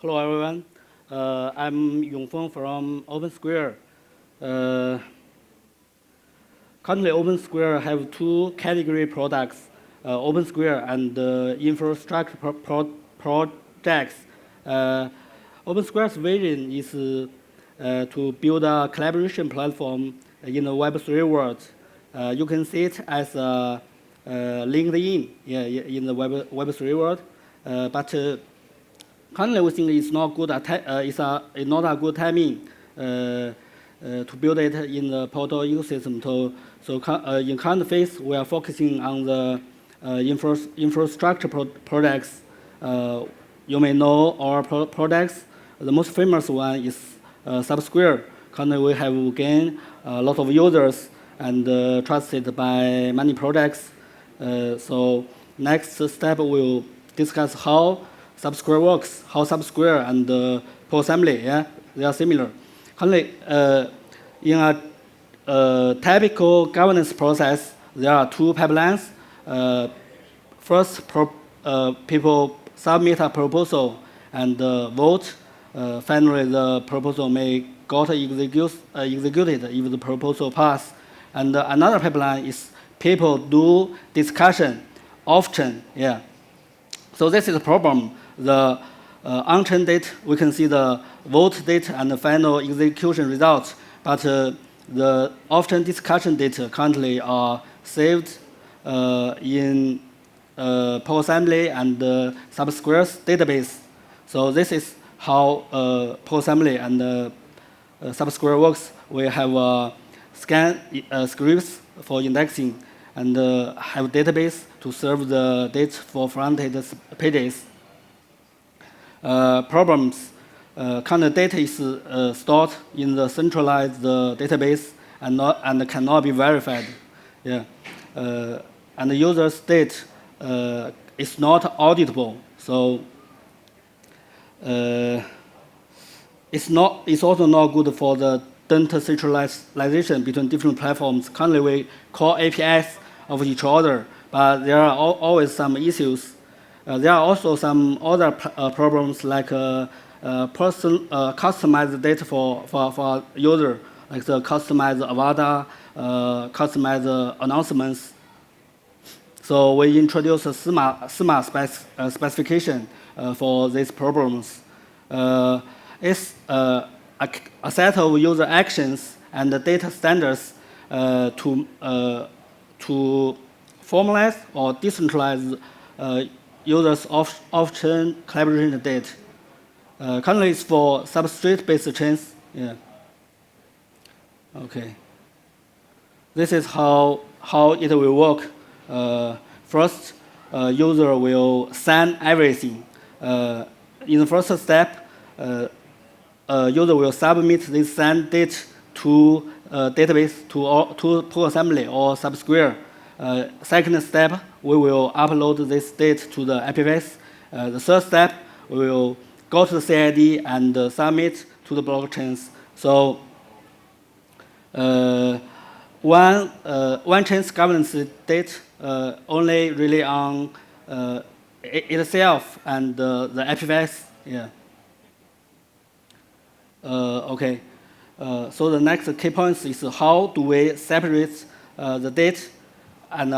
Hello, everyone. I'm Yongfeng from OpenSquare. Uh, Currently, OpenSquare have two category products, OpenSquare and infrastructure projects. Uh, OpenSquare's vision is to build a collaboration platform in the Web3 world. You can see it as LinkedIn, in the Web3 world, but currently, we think it's not good. It's not a good timing to build it in the Portal ecosystem. In current phase, we are focusing on the infrastructure products. You may know our products. The most famous one is sub0. Currently, we have gained a lot of users and trusted by many products. So next step, we'll discuss how sub0 works, how sub0 and Power assembly, they are similar. Currently, in a typical governance process, there are two pipelines. First, people submit a proposal and vote. Finally, the proposal may got executed if the proposal pass. And another pipeline is people do discussion often. So this is a problem. The on-chain date, we can see the vote date and the final execution results, but the off-chain discussion data currently are saved in Power assembly and sub0's database. So this is how Power assembly and sub0 works. We have scan scripts for indexing and have database to serve the data for front-end pages. Problems. Current data is stored in the centralized database and cannot be verified. And the user state is not auditable. So it's also not good for the data centralization between different platforms. Currently, we call APIs of each other, but there are always some issues. There are also some other problems like customized data for user, like the customized avatar, customized announcements. So we introduce a SMA specification for these problems. It's a set of user actions and the data standards to formalize or decentralize users off-chain collaboration data. Currently, it's for substrate-based chains. Okay. This is how it will work. First, user will send everything. In the first step, user will submit this send data to database to Power assembly or sub0. Second step, we will upload this data to the APIs. The third step, we will go to the CID and submit to the blockchains. So one chain's governance data only rely on itself and the APIs. Okay. So the next key point is how do we separate the data and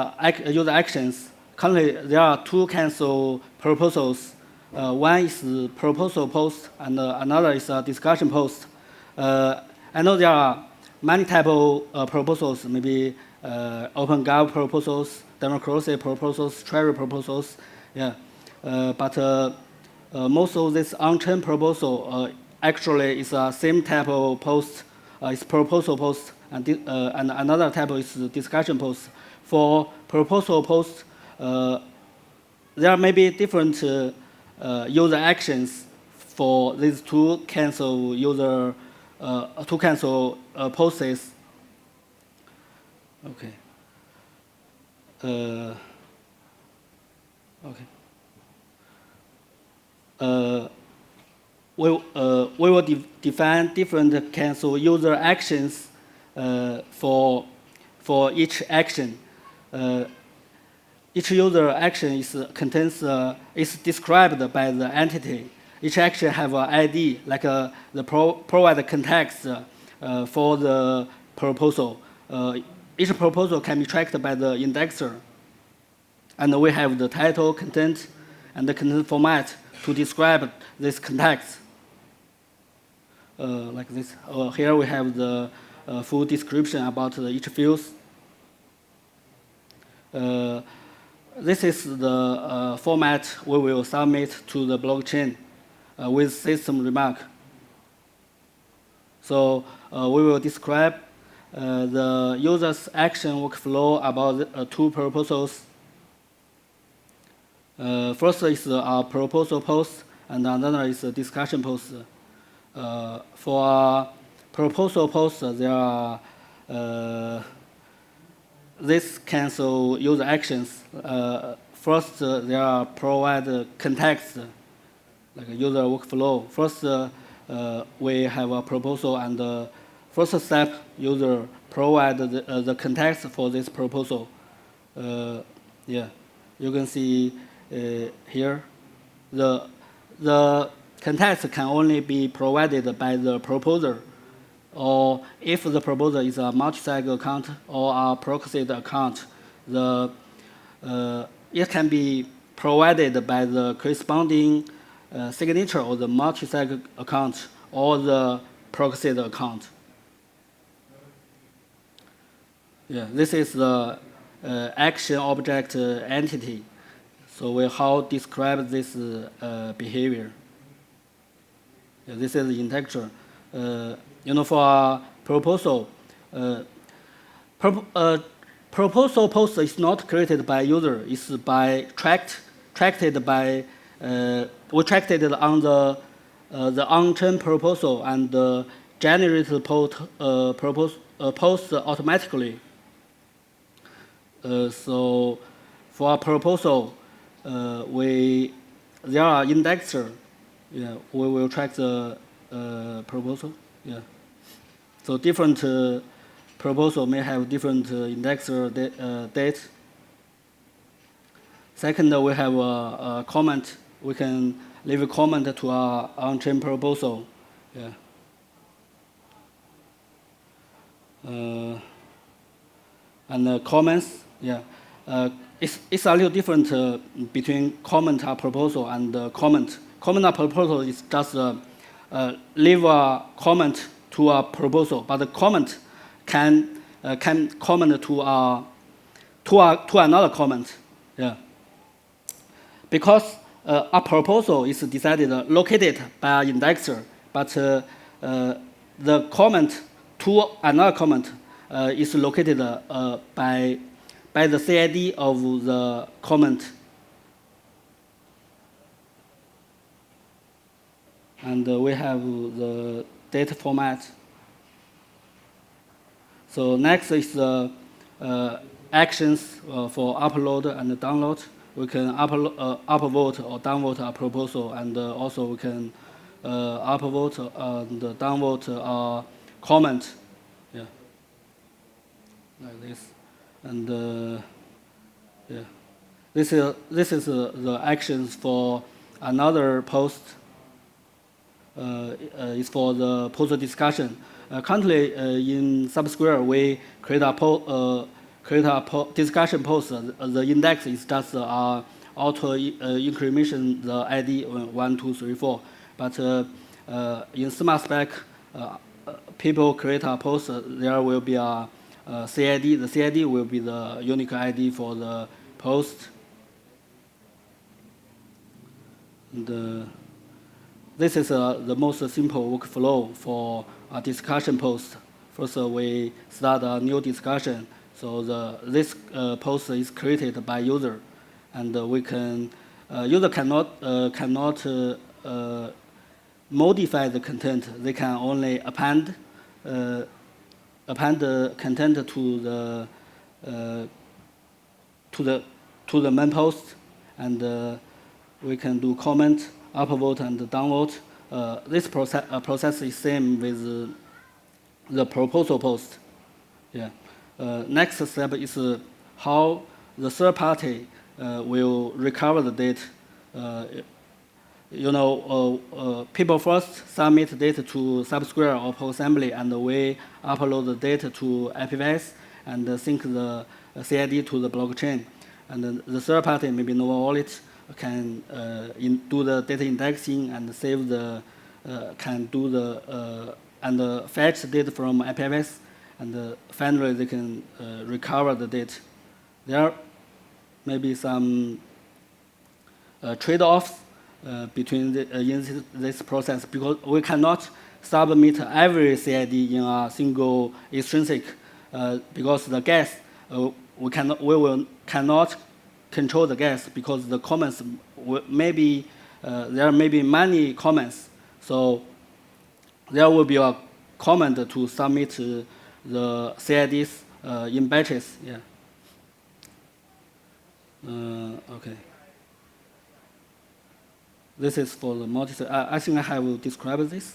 user actions. Currently, there are two kinds of proposals. One is proposal post, and another is a discussion post. I know there are many types of proposals, maybe OpenGov proposals, democracy proposals, treasury proposals. But most of this on-chain proposal actually is the same type of post. It's proposal post, and another type is discussion post. For proposal post, there may be different user actions for these two kinds of posts. Okay. We will define different kinds of user actions for each action. Each user action is described by the entity. each action have an ID, like provide context for the proposal. Each proposal can be tracked by the indexer. And we have the title, content, and the content format to describe this context. Like this. Here we have the full description about each field. This is the format we will submit to the blockchain with system remark. So we will describe the user's action workflow about the, two proposals. First is a proposal post, and another is a discussion post. For a proposal post, there are this cancel user actions. First, there are provide context, like a user workflow. First, we have a proposal, and the first step, user provide the context for this proposal. Yeah, you can see here, the context can only be provided by the proposer, or if the proposer is a multi-sig account or a proxied account, it can be provided by the corresponding signature of the multi-sig account or the proxied account. Yeah, this is the action object entity. So we how describe this behavior. Yeah, this is the integer. For a proposal, proposal post is not created by user. It's by tracked by we tracked it on the on-chain proposal and generated post automatically. So for a proposal, there are indexer. Yeah, we will track the proposal. Yeah. So different proposal may have different indexer date. Second, we have a comment. We can leave a comment to our on-chain proposal. Yeah. And comments. Yeah. It's a little different between comment or proposal and comment. Comment or proposal is just leave a comment to a proposal, but the comment can comment to another comment. Yeah. Because a proposal is decided located by an indexer, but the comment to another comment is located by the CID of the comment. And we have the data format. So next is the actions for upload and download. We can upvote or downvote a proposal, and also we can upvote and downvote a comment. Yeah, like this. And yeah, this is the actions for another post. Is for the post discussion. Currently, in sub0, we create a discussion post. The index is just auto increment the ID 1, 2, 3, 4. But in smart spec, people create a post. There will be a CID. The CID will be the unique ID for the post. And, this is the most simple workflow for a discussion post. First, we start a new discussion. So this post is created by user, and we can user cannot modify the content. They can only append the content to the main post, and we can do comment, upvote and downvote. This process is same with the proposal post. Yeah. Next step is how the third party will recover the data. people first submit data to sub0 or PostAssembly, and we upload the data to IPFS and sync the CID to the blockchain. And the third party, maybe Nova Wallet, can do the data indexing and save the, can do the, and fetch data from IPFS, and finally they can recover the data. There may be some trade-offs between in this process, because we cannot submit every CID in a single extrinsic, because the gas cannot control the gas, because the comments there may be many comments, so there will be a comment to submit the CIDs in batches. Yeah. Okay. This is for the multi. I think I have described this.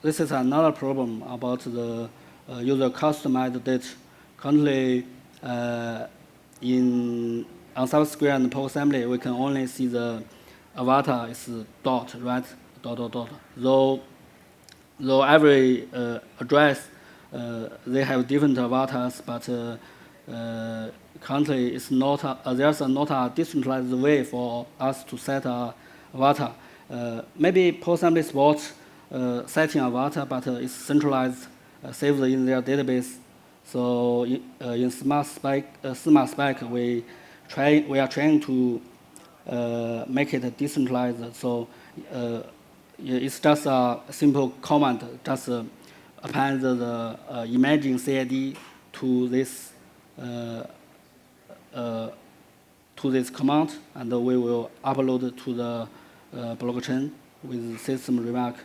This is another problem about the user customized data. Currently, on sub0 and PostAssembly, we can only see the avatar is dot, right? Dot, dot, dot. Though every address, they have different avatars, but currently it's not there's not a decentralized way for us to set an avatar. Maybe PostAssembly supports setting avatar, but it's centralized, saved in their database. So in Smart Spec, we are trying to make it decentralized. So it's just a simple command, just append the imaging CID to this command, and we will upload it to the blockchain with system remark.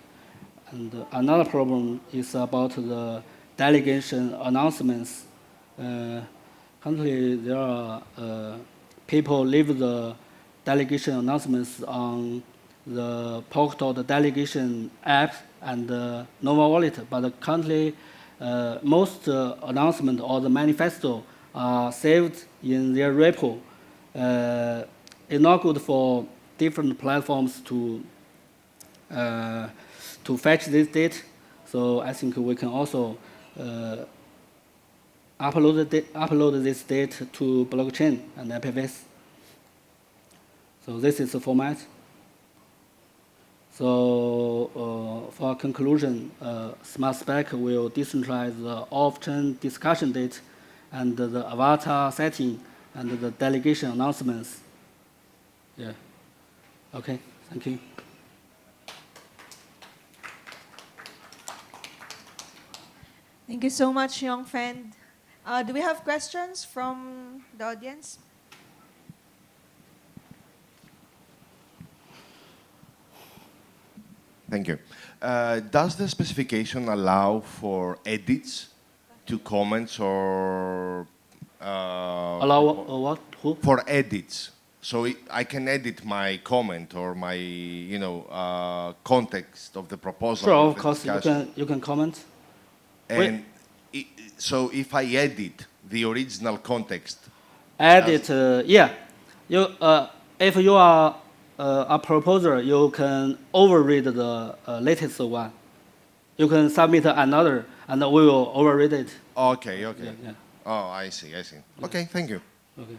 And another problem is about the delegation announcements. Currently, there are people leave the delegation announcements on the Polkadot delegation app and Nova Wallet, but currently most announcement or the manifesto are saved in their repo. It's not good for different platforms to fetch this data. So I think we can also upload this data to blockchain and IPFS. So this is the format. So for conclusion, Smart Spec will decentralize the off-chain discussion data and the avatar setting and the delegation announcements. Yeah. Okay. Thank you. Thank you so much, Yongfeng. Do we have questions from the audience? Thank you. Does the specification allow for edits to comments or... allow what? Who? For edits. So I can edit my comment or my, context of the proposal. Sure, of course, you can comment. And so if I edit the original context... Edit, yeah. If you are a proposer, you can overread the latest one. You can submit another, and we will overread it. Okay. Yeah. Oh, I see. Yeah. Okay, thank you. Okay.